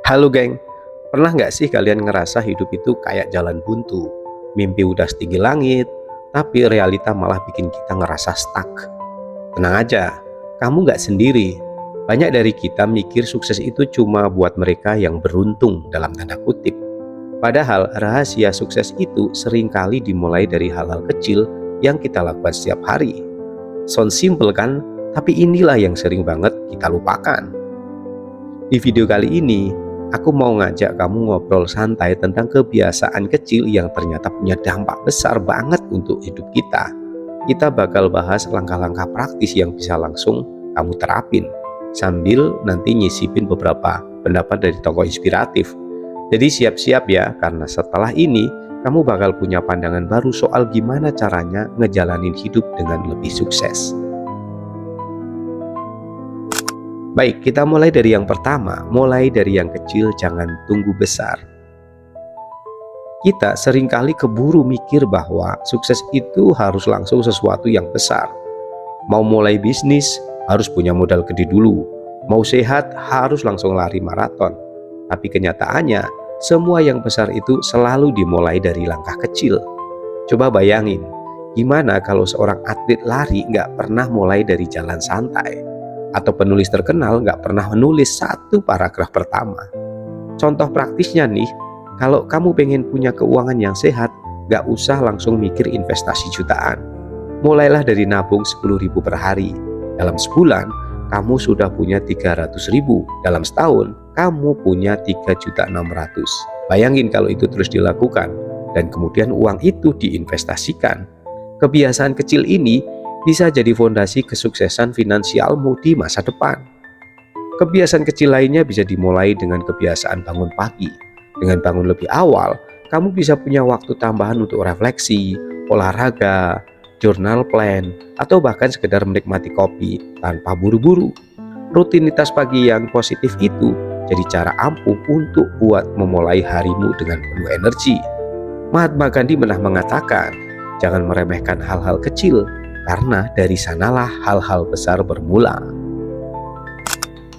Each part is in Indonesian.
Halo geng, pernah nggak sih kalian ngerasa hidup itu kayak jalan buntu? Mimpi udah setinggi langit, tapi realita malah bikin kita ngerasa stuck. Tenang aja, kamu nggak sendiri. Banyak dari kita mikir sukses itu cuma buat mereka yang beruntung dalam tanda kutip. Padahal rahasia sukses itu seringkali dimulai dari hal-hal kecil yang kita lakukan setiap hari. Sound simple kan? Tapi inilah yang sering banget kita lupakan. Di video kali ini, aku mau ngajak kamu ngobrol santai tentang kebiasaan kecil yang ternyata punya dampak besar banget untuk hidup kita. Kita bakal bahas langkah-langkah praktis yang bisa langsung kamu terapin, sambil nanti nyisipin beberapa pendapat dari tokoh inspiratif. Jadi siap-siap ya, karena setelah ini kamu bakal punya pandangan baru soal gimana caranya ngejalanin hidup dengan lebih sukses. Baik, kita mulai dari yang pertama, mulai dari yang kecil, jangan tunggu besar. Kita seringkali keburu mikir bahwa sukses itu harus langsung sesuatu yang besar. Mau mulai bisnis, harus punya modal gede dulu. Mau sehat, harus langsung lari maraton. Tapi kenyataannya, semua yang besar itu selalu dimulai dari langkah kecil. Coba bayangin, gimana kalau seorang atlet lari nggak pernah mulai dari jalan santai? Atau penulis terkenal nggak pernah menulis satu paragraf pertama. Contoh praktisnya nih, kalau kamu pengen punya keuangan yang sehat, nggak usah langsung mikir investasi jutaan. Mulailah dari nabung 10.000 per hari. Dalam sebulan, kamu sudah punya 300.000. Dalam setahun, kamu punya 3.600.000. Bayangin kalau itu terus dilakukan, dan kemudian uang itu diinvestasikan. Kebiasaan kecil ini bisa jadi fondasi kesuksesan finansialmu di masa depan. Kebiasaan kecil lainnya bisa dimulai dengan kebiasaan bangun pagi. Dengan bangun lebih awal, kamu bisa punya waktu tambahan untuk refleksi, olahraga, journal plan, atau bahkan sekedar menikmati kopi tanpa buru-buru. Rutinitas pagi yang positif itu jadi cara ampuh untuk buat memulai harimu dengan penuh energi. Mahatma Gandhi pernah mengatakan, jangan meremehkan hal-hal kecil, karena dari sanalah hal-hal besar bermula.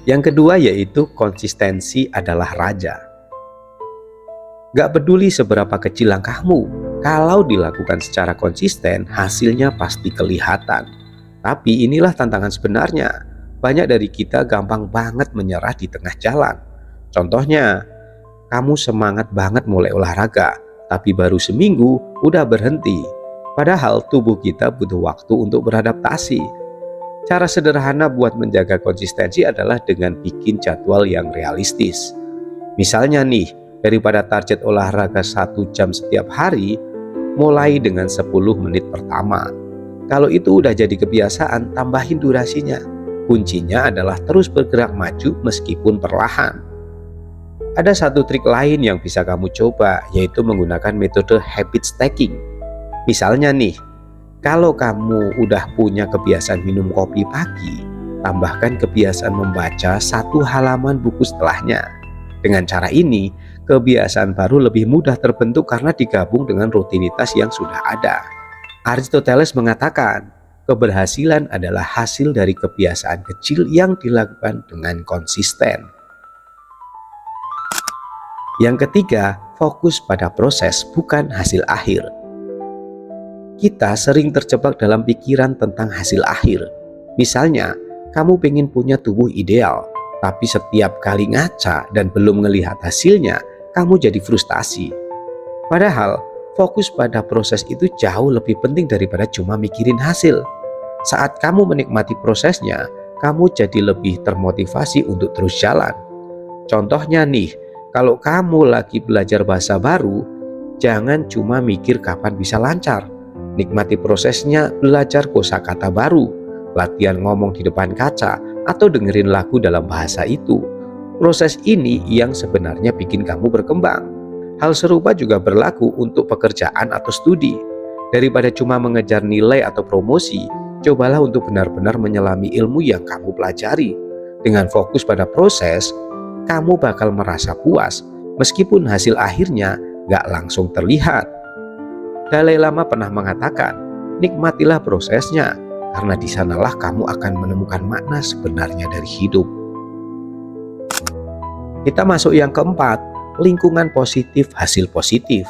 Yang kedua yaitu konsistensi adalah raja. Gak peduli seberapa kecil langkahmu, kalau dilakukan secara konsisten, hasilnya pasti kelihatan. Tapi inilah tantangan sebenarnya. Banyak dari kita gampang banget menyerah di tengah jalan. Contohnya, kamu semangat banget mulai olahraga, tapi baru seminggu udah berhenti. Padahal tubuh kita butuh waktu untuk beradaptasi. Cara sederhana buat menjaga konsistensi adalah dengan bikin jadwal yang realistis. Misalnya nih, daripada target olahraga 1 jam setiap hari, mulai dengan 10 menit pertama. Kalau itu udah jadi kebiasaan, tambahin durasinya. Kuncinya adalah terus bergerak maju meskipun perlahan. Ada satu trik lain yang bisa kamu coba, yaitu menggunakan metode habit stacking. Misalnya nih, kalau kamu udah punya kebiasaan minum kopi pagi, tambahkan kebiasaan membaca 1 halaman buku setelahnya. Dengan cara ini, kebiasaan baru lebih mudah terbentuk karena digabung dengan rutinitas yang sudah ada. Aristoteles mengatakan, keberhasilan adalah hasil dari kebiasaan kecil yang dilakukan dengan konsisten. Yang ketiga, fokus pada proses bukan hasil akhir. Kita sering terjebak dalam pikiran tentang hasil akhir. Misalnya, kamu pengen punya tubuh ideal, tapi setiap kali ngaca dan belum melihat hasilnya, kamu jadi frustasi. Padahal, fokus pada proses itu jauh lebih penting daripada cuma mikirin hasil. Saat kamu menikmati prosesnya, kamu jadi lebih termotivasi untuk terus jalan. Contohnya nih, kalau kamu lagi belajar bahasa baru, jangan cuma mikir kapan bisa lancar. Nikmati prosesnya, belajar kosakata baru, latihan ngomong di depan kaca, atau dengerin lagu dalam bahasa itu. Proses ini yang sebenarnya bikin kamu berkembang. Hal serupa juga berlaku untuk pekerjaan atau studi. Daripada cuma mengejar nilai atau promosi, cobalah untuk benar-benar menyelami ilmu yang kamu pelajari. Dengan fokus pada proses, kamu bakal merasa puas, meskipun hasil akhirnya gak langsung terlihat. Dalai Lama pernah mengatakan, nikmatilah prosesnya, karena di sanalah kamu akan menemukan makna sebenarnya dari hidup. Kita masuk yang keempat, lingkungan positif, hasil positif.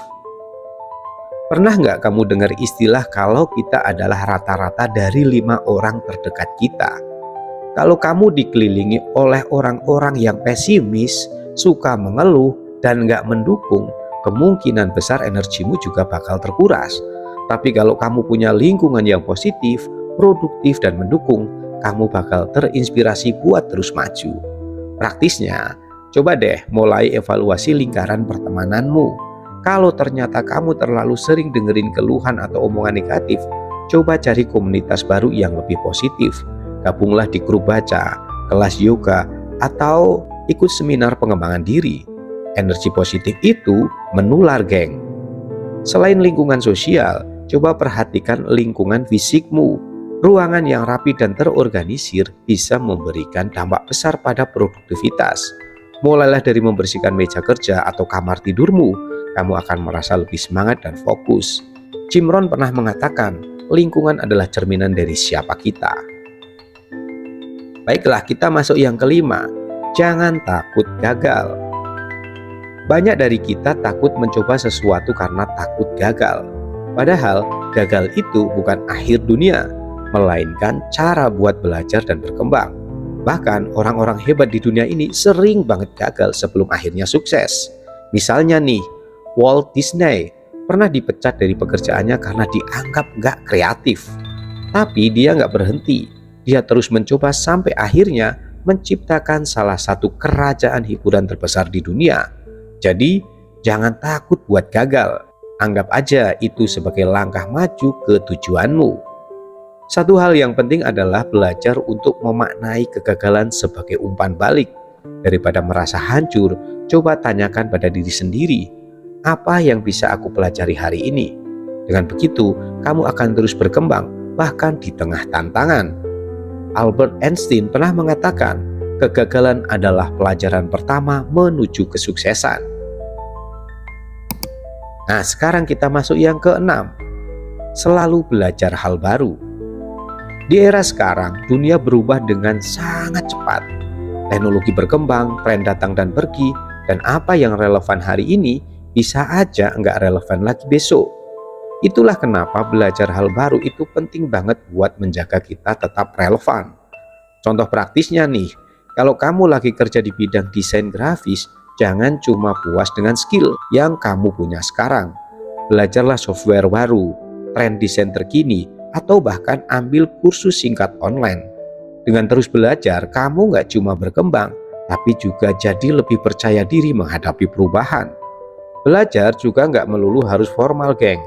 Pernah nggak kamu dengar istilah kalau kita adalah rata-rata dari 5 orang terdekat kita? Kalau kamu dikelilingi oleh orang-orang yang pesimis, suka mengeluh, dan nggak mendukung, kemungkinan besar energimu juga bakal terkuras. Tapi kalau kamu punya lingkungan yang positif, produktif, dan mendukung, kamu bakal terinspirasi buat terus maju. Praktisnya, coba deh mulai evaluasi lingkaran pertemananmu. Kalau ternyata kamu terlalu sering dengerin keluhan atau omongan negatif, coba cari komunitas baru yang lebih positif. Gabunglah di grup baca, kelas yoga, atau ikut seminar pengembangan diri. Energi positif itu menular, geng. Selain lingkungan sosial, coba perhatikan lingkungan fisikmu. Ruangan yang rapi dan terorganisir bisa memberikan dampak besar pada produktivitas. Mulailah dari membersihkan meja kerja atau kamar tidurmu, kamu akan merasa lebih semangat dan fokus. Jim Rohn pernah mengatakan, lingkungan adalah cerminan dari siapa kita. Baiklah, kita masuk yang kelima, jangan takut gagal. Banyak dari kita takut mencoba sesuatu karena takut gagal. Padahal gagal itu bukan akhir dunia, melainkan cara buat belajar dan berkembang. Bahkan orang-orang hebat di dunia ini sering banget gagal sebelum akhirnya sukses. Misalnya nih, Walt Disney pernah dipecat dari pekerjaannya karena dianggap gak kreatif. Tapi dia gak berhenti. Dia terus mencoba sampai akhirnya menciptakan salah satu kerajaan hiburan terbesar di dunia. Jadi, jangan takut buat gagal. Anggap aja itu sebagai langkah maju ke tujuanmu. Satu hal yang penting adalah belajar untuk memaknai kegagalan sebagai umpan balik. Daripada merasa hancur, coba tanyakan pada diri sendiri, apa yang bisa aku pelajari hari ini? Dengan begitu, kamu akan terus berkembang, bahkan di tengah tantangan. Albert Einstein pernah mengatakan, kegagalan adalah pelajaran pertama menuju kesuksesan. Nah, sekarang kita masuk yang keenam, selalu belajar hal baru. Di era sekarang, dunia berubah dengan sangat cepat. Teknologi berkembang, tren datang dan pergi, dan apa yang relevan hari ini bisa aja nggak relevan lagi besok. Itulah kenapa belajar hal baru itu penting banget buat menjaga kita tetap relevan. Contoh praktisnya nih, kalau kamu lagi kerja di bidang desain grafis, jangan cuma puas dengan skill yang kamu punya sekarang. Belajarlah software baru, tren desain terkini, atau bahkan ambil kursus singkat online. Dengan terus belajar, kamu nggak cuma berkembang, tapi juga jadi lebih percaya diri menghadapi perubahan. Belajar juga nggak melulu harus formal, geng.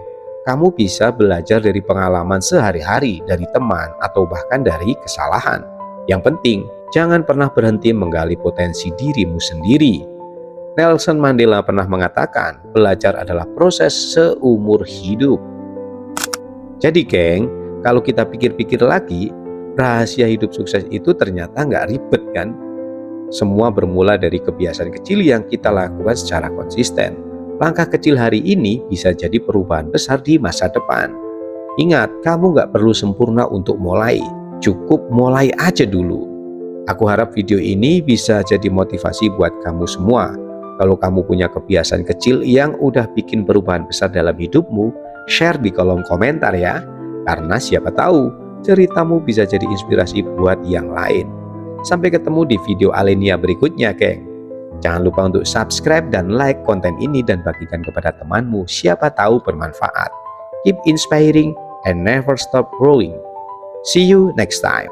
Kamu bisa belajar dari pengalaman sehari-hari, dari teman, atau bahkan dari kesalahan. Yang penting, jangan pernah berhenti menggali potensi dirimu sendiri. Nelson Mandela pernah mengatakan, belajar adalah proses seumur hidup. Jadi geng, kalau kita pikir-pikir lagi, rahasia hidup sukses itu ternyata nggak ribet kan? Semua bermula dari kebiasaan kecil yang kita lakukan secara konsisten. Langkah kecil hari ini bisa jadi perubahan besar di masa depan. Ingat, kamu nggak perlu sempurna untuk mulai. Cukup mulai aja dulu. Aku harap video ini bisa jadi motivasi buat kamu semua. Kalau kamu punya kebiasaan kecil yang udah bikin perubahan besar dalam hidupmu, share di kolom komentar ya. Karena siapa tahu ceritamu bisa jadi inspirasi buat yang lain. Sampai ketemu di video Alenia berikutnya, geng. Jangan lupa untuk subscribe dan like konten ini dan bagikan kepada temanmu, siapa tahu bermanfaat. Keep inspiring and never stop growing. See you next time.